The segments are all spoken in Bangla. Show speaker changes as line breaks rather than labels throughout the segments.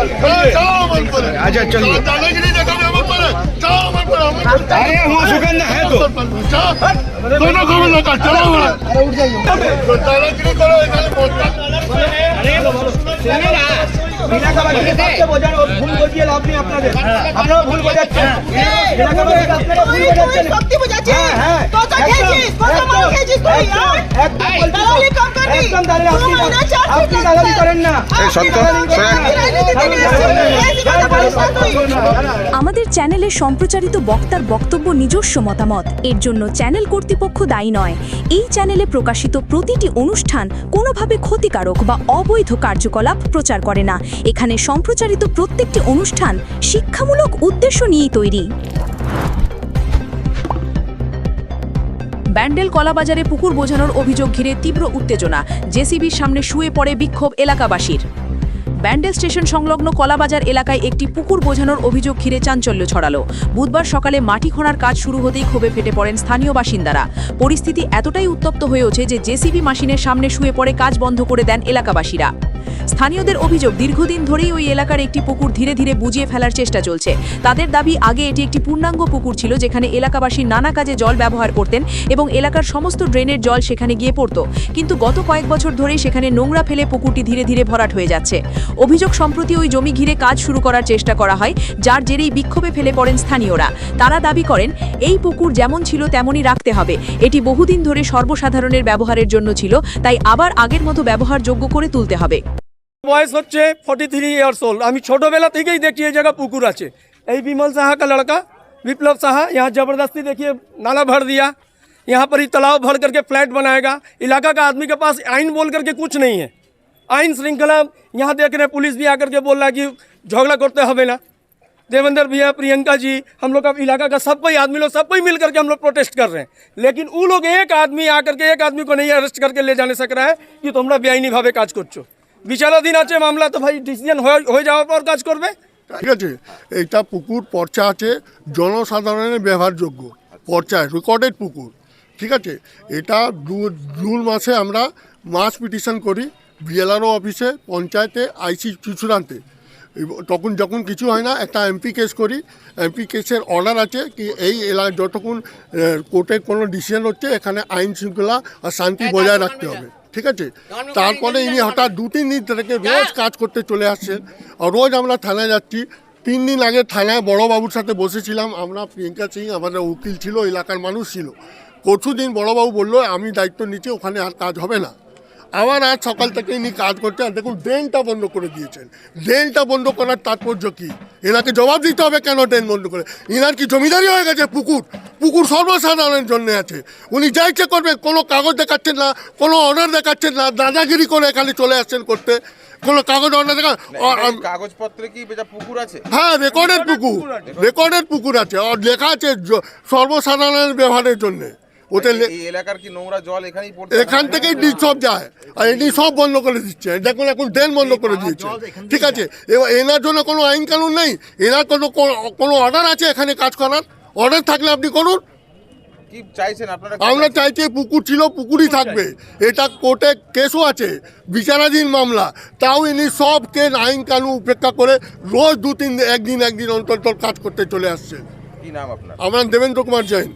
अच्छा चलो
दादागिरी देखावे আমার পরে যাও আমার পরে
अरे वहाँ सुगंध है तो
दोनों को लगा चलो दादागिरी करो এখানে বসটা
ভুল বুঝিয়ে লাভ নেই আপনাদের, আপনারা ভুল বোঝাচ্ছেন, আপনারা ভুল বোঝাচ্ছেন,
সত্যি বোঝাচ্ছিস কত খেয়েছিস কত মাল খেয়েছিস তুই দালালি কম করবি
একদম আপনি দালালি করেন না।
আমাদের চ্যানেলে সম্প্রচারিত বক্তার বক্তব্য নিজস্ব মতামত, এর জন্য চ্যানেল কর্তৃপক্ষ দায়ী নয়। এই চ্যানেলে প্রকাশিত প্রতিটি অনুষ্ঠান কোনোভাবে ক্ষতিকারক বা অবৈধ কার্যকলাপ প্রচার করে না। এখানে সম্প্রচারিত প্রত্যেকটি অনুষ্ঠান শিক্ষামূলক উদ্দেশ্য নিয়েই তৈরি। ব্যান্ডেল কলাবাজারে পুকুর বোঝানোর অভিযোগ ঘিরে তীব্র উত্তেজনা, জেসিবির সামনে শুয়ে পড়ে বিক্ষোভ এলাকাবাসীর। ব্যান্ডেল স্টেশন সংলগ্ন কলাবাজার এলাকায় একটি পুকুর বোঝানোর অভিযোগ ঘিরে চাঞ্চল্য ছড়ালো। বুধবার সকালে মাটি খোঁড়ার কাজ শুরু হতেই ক্ষোভে ফেটে পড়েন স্থানীয় বাসিন্দারা। পরিস্থিতি এতটাই উত্তপ্ত হয়ে ওঠে যে জেসিবি মেশিনের সামনে শুয়ে পড়ে কাজ বন্ধ করে দেন এলাকাবাসীরা। স্থানীয়দের অভিযোগ, দীর্ঘদিন ধরেই ওই এলাকার একটি পুকুর ধীরে ধীরে বুঝিয়ে ফেলার চেষ্টা চলছে। তাদের দাবি, আগে এটি একটি পূর্ণাঙ্গ পুকুর ছিল যেখানে এলাকাবাসী নানা কাজে জল ব্যবহার করতেন এবং এলাকার সমস্ত ড্রেনের জল সেখানে গিয়ে পড়ত, কিন্তু গত কয়েক বছর ধরেই সেখানে নোংরা ফেলে পুকুরটি ধীরে ধীরে ভরাট হয়ে যাচ্ছে। অভিযোগ, সম্প্রতি ওই জমি ঘিরে কাজ শুরু করার চেষ্টা করা হয়, যার জেরেই বিক্ষোভে ফেলে পড়েন স্থানীয়রা। তারা দাবি করেন, এই পুকুর যেমন ছিল তেমনই রাখতে হবে, এটি বহুদিন ধরে সর্বসাধারণের ব্যবহারের জন্য ছিল, তাই আবার আগের মতো ব্যবহারযোগ্য করে তুলতে হবে।
বয়স হচ্ছে 43 ইয়ার্স ওল্ড। আমি ছোটোবেলা থেকেই দেখি এই জায়গা পুকুর আছে। এই বিमल साहा का लड़का विप्लव साहा यहाँ ज़बरदस्ती देखिए नाला भर दिया, यहाँ पर ही तालाब भर करके फ्लैट बनाएगा। इलाका का आदमी के पास आइन बोल करके कुछ नहीं है, आइन श्रृंखला यहाँ देख रहे हैं। पुलिस भी आकर के बोल रहा है कि झगड़ा करते हमें ना। देवेंद्र भैया, प्रियंका जी, हम लोग का इलाका का सब कोई आदमी लोग सब कोई मिल करके हम लोग प्रोटेस्ट कर रहे हैं, लेकिन वो लोग एक आदमी आकर के एक आदमी को नहीं अरेस्ट करके ले जाने सक रहा है कि তোমরা বেআইনি ভাবে কাজ করছো। বিচারাধীন আছে মামলা, তো ভাই ডিসিশন হয়ে যাওয়ার পর কাজ করবে।
ঠিক আছে, এইটা পুকুর পর্চা আছে, জনসাধারণের ব্যবহারযোগ্য পর্চা, রেকর্ডেড পুকুর। ঠিক আছে, এটা জুন মাসে আমরা মাস পিটিশন করি বিএলআরও অফিসে, পঞ্চায়েতে, আইসি চুচুড়াতে। তখন যখন কিছু হয় না, একটা এমপি কেস করি। এমপি কেসের অর্ডার আছে কি এই এলাকায় যতক্ষণ কোর্টের কোনো ডিসিশন হচ্ছে এখানে আইন শৃঙ্খলা আর শান্তি বজায় রাখতে হবে। ঠিক আছে, তারপরে ইনি হঠাৎ 2-3 দিন থেকে রোজ কাজ করতে চলে আসছেন। আর রোজ আমরা থানায় যাচ্ছি। 3 দিন আগে থানায় বড়োবাবুর সাথে বসেছিলাম আমরা, প্রিয়ঙ্কা সিং আমাদের উকিল ছিল, এলাকার মানুষ ছিল। পরশু দিন বড়োবাবু বললো আমি দায়িত্ব নিচ্ছি, ওখানে আর কাজ হবে না। আবার আজ সকাল থেকে ইনি কাজ করছেন। আর দেখুন ড্রেনটা বন্ধ করে দিয়েছেন। ড্রেনটা বন্ধ করার তাৎপর্য কী? এনাকে জবাব দিতে হবে কেন ড্রেন বন্ধ করে। ইনার কি জমিদারি হয়ে গেছে? পুকুর সর্বসাধারণের জন্য আছে, উনি যা ইচ্ছে করবেন। কোনো কাগজ দেখাচ্ছেন না, কোনো অর্ডার দেখাচ্ছেন না, দাদাগিরি করে এখানে চলে আসছেন করতে। কোনো কাগজ অর্ডার দেখা
কাগজপত্রে কি পুকুর আছে?
হ্যাঁ, রেকর্ডেড পুকুর আছে, আর লেখা আছে সর্বসাধারণের ব্যবহারের জন্য। ওতে
এলাকার কি নোংরা জল এখানেই পড়ছে?
এখান থেকেই সব যায়, আর এটি সব বন্ধ করে দিচ্ছে। দেখুন এখন ড্রেন বন্ধ করে দিয়েছে। ঠিক আছে, এবার এনার জন্য কোনো আইন কানুন নেই, এনার কোনো অর্ডার আছে এখানে কাজ করার? অর্ডার থাকলে আপনি করুন।
কি চাইছেন আপনারা? আমরা
চাইছি পুকুর ছিল পুকুরই থাকবে। এটা কোর্টে কেসও আছে, বিচারাধীন মামলা, তাও ইনি সব কেস আইন কানুন উপেক্ষা করে রোজ 2-3 একদিন অন্তর কাজ করতে চলে আসছে।
কি নাম আপনার?
আমার দেবেন্দ্র কুমার জৈন।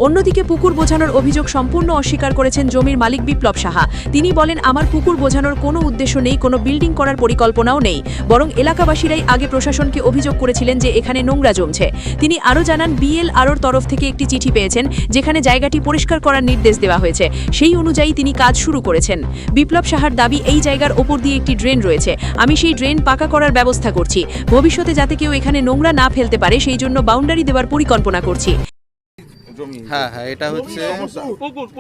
অন্যদিকে পুকুর বোঝানোর অভিযোগ সম্পূর্ণ অস্বীকার করেছেন জমির মালিক বিপ্লব সাহা। তিনি বলেন, আমার পুকুর বোঝানোর কোনো উদ্দেশ্য নেই, কোনো বিল্ডিং করার পরিকল্পনাও নেই, বরং এলাকাবাসীরাই আগে প্রশাসনকে অভিযোগ করেছিলেন যে এখানে নোংরা জমছে। তিনি আরও জানান, বিএলআরওর তরফ থেকে একটি চিঠি পেয়েছেন যেখানে জায়গাটি পরিষ্কার করার নির্দেশ দেওয়া হয়েছে, সেই অনুযায়ী তিনি কাজ শুরু করেছেন। বিপ্লব সাহার দাবি, এই জায়গার ওপর দিয়ে একটি ড্রেন রয়েছে, আমি সেই ড্রেন পাকা করার ব্যবস্থা করছি, ভবিষ্যতে যাতে কেউ এখানে নোংরা না ফেলতে পারে সেই জন্য বাউন্ডারি দেওয়ার পরিকল্পনা করছি।
হ্যাঁ, এটা হচ্ছে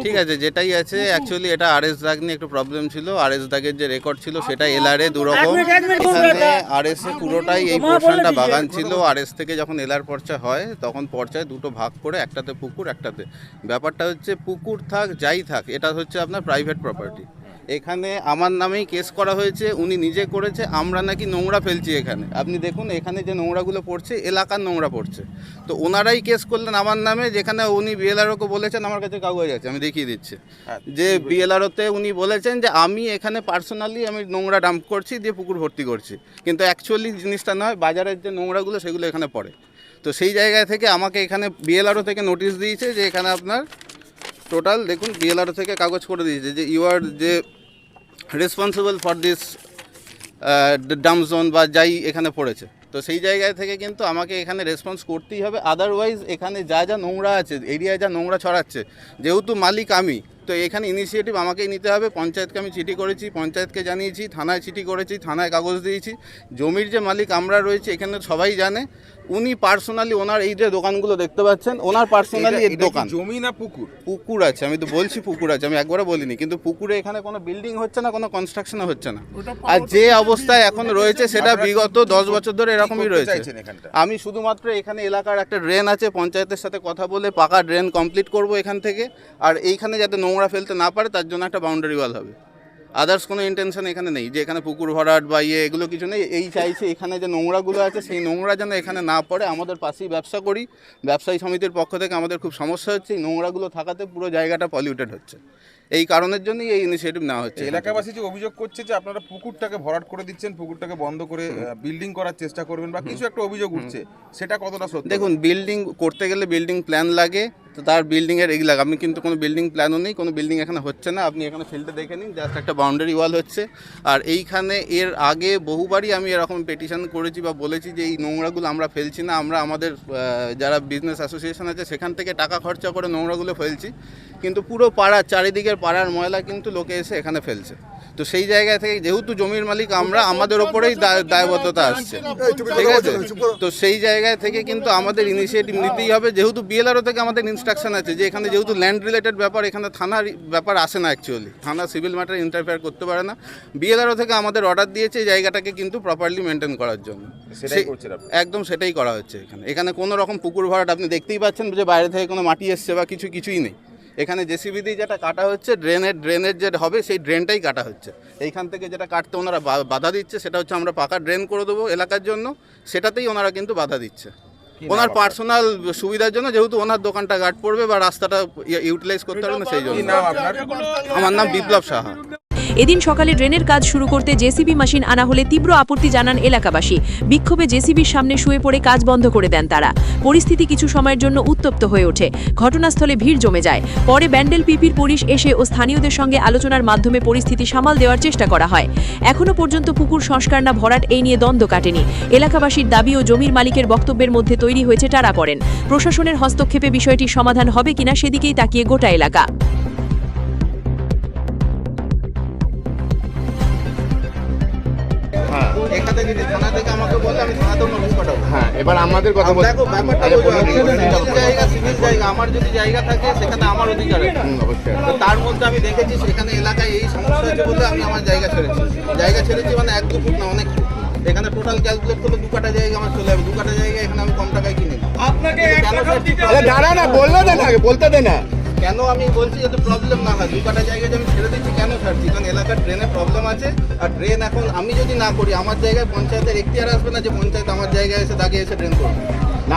ঠিক আছে, যেটাই আছে অ্যাকচুয়ালি এটা আরএস দাগ নিয়ে একটু প্রবলেম ছিল। আরএস দাগের যে রেকর্ড ছিল সেটা এলআরএ দুরকম, এখানে আরএস এ পুরোটাই এই পোর্শনটা বাগান ছিল। আরএস থেকে যখন এলআর পর্চা হয় তখন পর্চায় দুটো ভাগ করে, একটাতে পুকুর একটাতে। ব্যাপারটা হচ্ছে পুকুর থাক যাই থাক, এটা হচ্ছে আপনার প্রাইভেট প্রপার্টি। এখানে আমার নামেই কেস করা হয়েছে, উনি নিজে করেছে, আমরা নাকি নোংরা ফেলছি এখানে। আপনি দেখুন এখানে যে নোংরাগুলো পড়ছে এলাকার নোংরা পড়ছে, তো ওনারাই কেস করলেন আমার নামে, যেখানে উনি বিএলআরওকে বলেছেন, আমার কাছে কাগজ আছে আমি দেখিয়ে দিচ্ছি, যে বিএলআরওতে উনি বলেছেন যে আমি এখানে পার্সোনালি আমি নোংরা ডাম্প করছি দিয়ে পুকুর ভর্তি করছি, কিন্তু অ্যাকচুয়ালি জিনিসটা নয়, বাজারের যে নোংরাগুলো সেগুলো এখানে পড়ে। তো সেই জায়গায় থেকে আমাকে এখানে বিএলআরও থেকে নোটিশ দিয়েছে যে এখানে আপনার টোটাল দেখুন বিএলআরও থেকে কাগজ করে দিয়েছে যে ইউ আর যে responsible for this dump zone বা যাই এখানে পড়েছে। তো সেই জায়গায় থেকে কিন্তু আমাকে এখানে রেসপন্স করতেই হবে, আদারওয়াইজ এখানে যা যা নোংরা আছে, এরিয়ায় যা নোংরা ছড়াচ্ছে, যেহেতু মালিক আমি, তো এখানে ইনিশিয়েটিভ আমাকেই নিতে হবে। পঞ্চায়েতকে আমি চিঠি করেছি, পঞ্চায়েতকে জানিয়েছি, থানায় চিঠি করেছি, থানায় কাগজ দিয়েছি। জমির যে মালিক আমরা রয়েছে এখানে সবাই জানে, উনি পার্সোনালি ওনার এই যে দোকানগুলো দেখতে পাচ্ছেন, ওনার পার্সোনালি এই
এটা কি
দোকান।
জমি না পুকুর?
পুকুর আছে, আমি তো বলছি পুকুর আছে, আমি একবারও বলিনি, কিন্তু পুকুরে এখানে কোনো বিল্ডিং হচ্ছে না, কোনো কনস্ট্রাকশনও হচ্ছে না, আর যে অবস্থায় এখন রয়েছে সেটা বিগত 10 বছর ধরে এরকমই রয়েছে।
চাইছেন এখানটা?
আমি শুধুমাত্র এখানে এলাকার একটা ড্রেন আছে, পঞ্চায়েতের সাথে কথা বলে পাকা ড্রেন কমপ্লিট করব এখান থেকে, আর এইখানে যাতে নোংরা ফেলতে না পারে তার জন্য একটা বাউন্ডারি ওয়াল হবে। আদার্স কোনো ইন্টেনশন এখানে নেই যে এখানে পুকুর ভরাট বা এগুলো কিছু নেই। এই চাইছে এখানে যে নোংরাগুলো আছে সেই নোংরা যেন এখানে না পড়ে। আমাদের পাশেই ব্যবসা করি, ব্যবসায়ী সমিতির পক্ষ থেকে আমাদের খুব সমস্যা হচ্ছে, এই নোংরাগুলো থাকাতে পুরো জায়গাটা পলিউটেড হচ্ছে। এই কারণের জন্যই এই ইনিশিয়েটিভ নেওয়া হচ্ছে।
এলাকাবাসী যে অভিযোগ করছে যে আপনারা পুকুরটাকে ভরাট করে দিচ্ছেন, পুকুরটাকে বন্ধ করে বিল্ডিং করার চেষ্টা করবেন বা কিছু একটা অভিযোগ উঠছে, সেটা কতটা সত্যি?
দেখুন, বিল্ডিং করতে গেলে বিল্ডিং প্ল্যান লাগে, তো তার বিল্ডিংয়ের এগুলো লাগে। আমি কিন্তু কোনো বিল্ডিং প্ল্যানও নেই, কোনো বিল্ডিং এখানে হচ্ছে না। আপনি এখানে ফিল্ডে দেখে নিন, জাস্ট একটা বাউন্ডারি ওয়াল হচ্ছে। আর এইখানে এর আগে বহুবারই আমি এরকম পেটিশন করেছি বা বলেছি যে এই নোংরাগুলো আমরা ফেলছি না, আমরা আমাদের যারা বিজনেস অ্যাসোসিয়েশন আছে সেখান থেকে টাকা খরচা করে নোংরাগুলো ফেলছি, কিন্তু পুরো পাড়া, চারিদিকের পাড়ার ময়লা কিন্তু লোকে এসে এখানে ফেলছে। তো সেই জায়গা থেকে যেহেতু জমির মালিক আমরা, আমাদের ওপরেই দায়বদ্ধতা আসছে, ঠিক আছে? তো সেই জায়গায় থেকে কিন্তু আমাদের ইনিশিয়েটিভ নিতেই হবে, যেহেতু বিএলআরও থেকে আমাদের ইনস্ট্রাকশন আছে যে এখানে যেহেতু ল্যান্ড রিলেটেড ব্যাপার, এখানে থানার ব্যাপার আসে না, অ্যাকচুয়ালি থানা সিভিল ম্যাটার ইন্টারফেয়ার করতে পারে না। বিএলআরও থেকে আমাদের অর্ডার দিয়েছে এই জায়গাটাকে কিন্তু প্রপারলি মেনটেন করার জন্য,
সেটাই করছেন আপনি?
একদম সেটাই করা হচ্ছে এখানে কোনো রকম পুকুর ভরাট আপনি দেখতেই পাচ্ছেন যে বাইরে থেকে কোনো মাটি এসছে বা কিছুই নেই। এখানে জেসিবি দিয়ে যেটা কাটা হচ্ছে, ড্রেনের যেটা হবে সেই ড্রেনটাই কাটা হচ্ছে। এইখান থেকে যেটা কাটতে ওনারা বাধা দিচ্ছে সেটা হচ্ছে আমরা পাকা ড্রেন করে দেবো এলাকার জন্য, সেটাতেই ওনারা কিন্তু বাধা দিচ্ছে ওনার পার্সোনাল সুবিধার জন্য, যেহেতু ওনার দোকানটা গার্ড পড়বে বা রাস্তাটা ইউটিলাইজ করতে পারবে না সেই জন্য।
কি নাম আপনার?
আমার নাম বিপ্লব সাহা।
এদিন সকালে ড্রেনের কাজ শুরু করতে জেসিবি মেশিন আনা হলে তীব্র আপত্তি জানান এলাকাবাসী। বিক্ষোভে জেসিবির সামনে শুয়ে পড়ে কাজ বন্ধ করে দেন তারা। পরিস্থিতি কিছু সময়ের জন্য উত্তপ্ত হয়ে ওঠে, ঘটনাস্থলে ভিড় জমে যায়। পরে ব্যান্ডেল পিপির পুলিশ এসে ও স্থানীয়দের সঙ্গে আলোচনার মাধ্যমে পরিস্থিতি সামাল দেওয়ার চেষ্টা করা হয়। এখনো পর্যন্ত পুকুর সংস্কার না ভরাট এই নিয়ে দ্বন্দ্ব কাটেনি। এলাকাবাসীর দাবি ও জমির মালিকের বক্তব্যের মধ্যে তৈরি হয়েছে টানাপোড়েন। প্রশাসনের হস্তক্ষেপে বিষয়টির সমাধান হবে কিনা সেদিকেই তাকিয়ে গোটা এলাকা।
এখানে যদি থানা থেকে আমাকে বলে আমি থানাতেও নোটিশ পাঠাবো।
হ্যাঁ, এবার আমাদের কথা বলতে
দেখো ব্যাপারটা জায়গা, সিভিল জায়গা, আমার যদি জায়গা থাকে সেখানে আমার অধিকার আছে।
অবশ্যই
তো তার মধ্যে আমি দেখেছি সেখানে এলাকায় এই সমস্যা আছে বলে আমি আমার জায়গা ছেড়েছি মানে 1-2 ফুট না, অনেক ফুট। এখানে টোটাল ক্যালকুলেট করলে 2 কাঠা জায়গা আমার চলে যাবে। 2 কাঠা জায়গা এখানে আমি কম টাকায় কিনে নিই।
দাঁড়া না, বললো দেন আগে, বলতে দে না।
কেন আমি বলছি যাতে প্রবলেম না হয়, 2 কাঠা জায়গায় যে আমি ছেড়ে দিচ্ছি কেন ছাড়ছি, কারণ এলাকার ড্রেনের প্রবলেম আছে। আর ড্রেন এখন আমি যদি না করি, আমার জায়গায় পঞ্চায়েতের এখতিয়ার আসবে না যে পঞ্চায়েত আমার জায়গায় এসে দাগে এসে ড্রেন করবে না।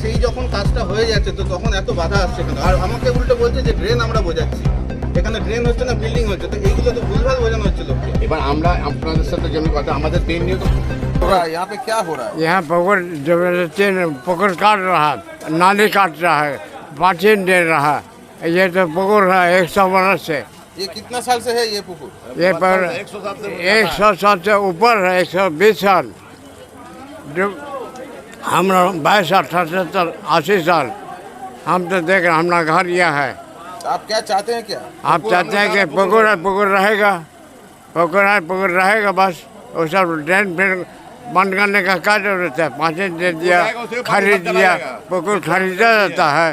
সেই যখন কাজটা হয়ে যাচ্ছে তো তখন এত বাধা আসছে কেন? আর আমাকে উল্টো বলছে যে ড্রেন আমরা বোঝাচ্ছি, এখানে ড্রেন হচ্ছে না বিল্ডিং হচ্ছে। তো এইগুলো তো ভুলভাল বোঝানো হচ্ছে লোককে।
এবার আমরা আপনাদের সাথে জমি কথা, আমাদের ট্রেন নিয়ে তো
यहाँ पे क्या हो रहा है?
यहाँ पुकुर जबरदस्ती पुकुर काट रहा, नाली काट रहा है, पाचन दे रहा। ये तो पुकुर है 100 वर्ष से।
ये कितना साल से है ये पुकुर?
ये पर 100 साल से ऊपर है, 120 साल। जो हम 22, 78, 80 साल हम तो देख रहे, हमारा घर यह है।
आप क्या चाहते हैं क्या?
आप चाहते हैं कि पुकुर है, पुकुर रहेगा, पुकुर है, पुकुर रहेगा बस। वो सब ड्रेन फिर बंद करने का क्या जरूरत है? पाचन दे दिया, खरीद दिया, पुकुर खरीदा जाता है,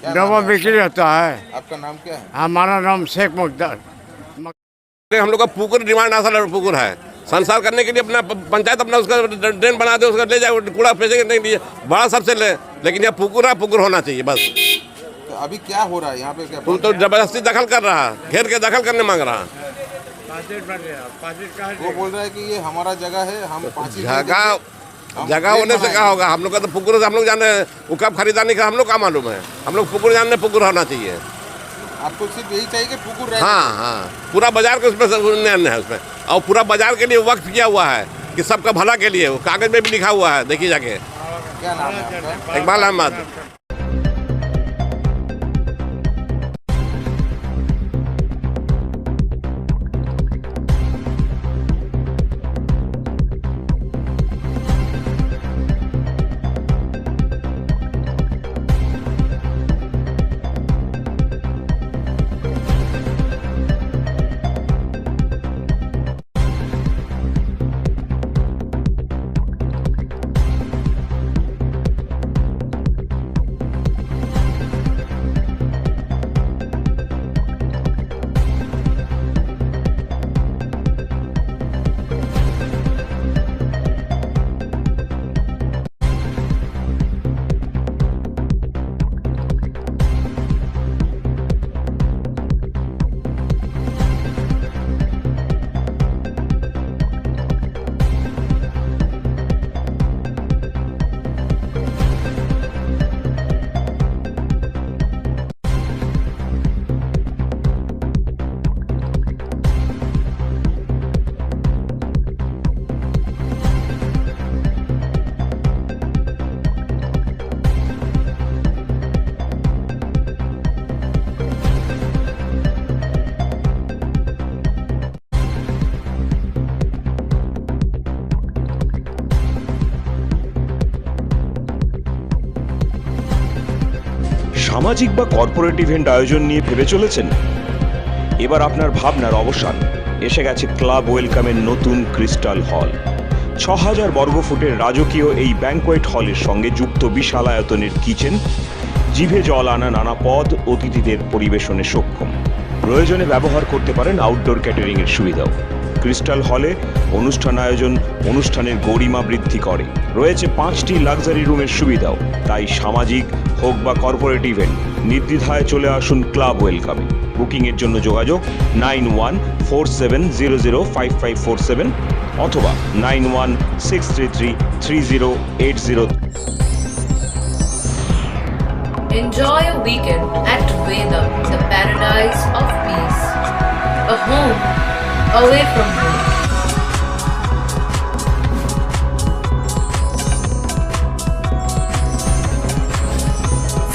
डबा बिक्री होता है।
आपका नाम क्या है?
हमारा नाम शेख मुख्तार।
हम लोग का पुकुर डिमांड असल पुकुर है, संसार करने के लिए अपना पंचायत अपना उसका ड्रेन बना दे, उसका ले जाए, कूड़ा फेंकेंगे नहीं दिए, बड़ा सबसे ले, लेकिन यह पुकुर है, पुकुर होना चाहिए बस।
तो अभी क्या हो रहा है यहाँ पे? क्या
तुम तो जबरदस्ती दखल कर रहा है, घेर के दखल करने मांग रहा है।
वो बोल रहा है कि ये हमारा जगह है, हम पाँची
जगह होने से क्या होगा? हम लोग का तो पुकुर से हम लोग जाने, वो कब खरीदा नहीं, हम लोग का मालूम है? हम लोग पुकुर जानने, पुकुर होना चाहिए।
आपको सिर्फ यही चाहिए कि पुकुर रहे।
हाँ हाँ, पूरा बाजार के उसमें है उसमें, और पूरा बाजार के लिए वक्त किया हुआ है कि सबका भला के लिए, वो कागज में भी लिखा हुआ है, देखिए जाके।
क्या नाम है आपका?
इकबाल अहमद।
সামাজিক বা কর্পোরেট ইভেন্ট আয়োজন নিয়ে ভেবে চলেছেন? এবার আপনার ভাবনার অবসান। এসে গেছে ক্লাব ওয়েলকামের নতুন ক্রিস্টাল হল। ৬,০০০ বর্গফুটের রাজকীয় এই ব্যাংকোয়েট হলের সঙ্গে যুক্ত বিশাল আয়তনের কিচেন, জিভে জল আনা নানা পদ অতিথিদের পরিবেশনে সক্ষম। প্রয়োজনে ব্যবহার করতে পারেন আউটডোর ক্যাটারিং এর সুবিধাও। ক্রিস্টাল হলে অনুষ্ঠান আয়োজন অনুষ্ঠানের গরিমা বৃদ্ধি করে। রয়েছে ৫টি লাক্সারি রুমের সুবিধাও। তাই সামাজিক হোক বা কর্পোরেট ইভেন্ট নির্দ্বিধায় চলে আসুন ক্লাব ওয়েলকামে। বুকিংয়ের জন্য যোগাযোগ 9147005547 অথবা 9163333080।
Enjoy a weekend at Veda, the paradise of peace. A home away from home.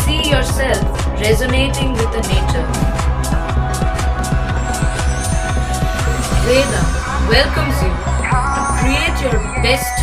See yourself resonating with the nature. Veda welcomes you to create your best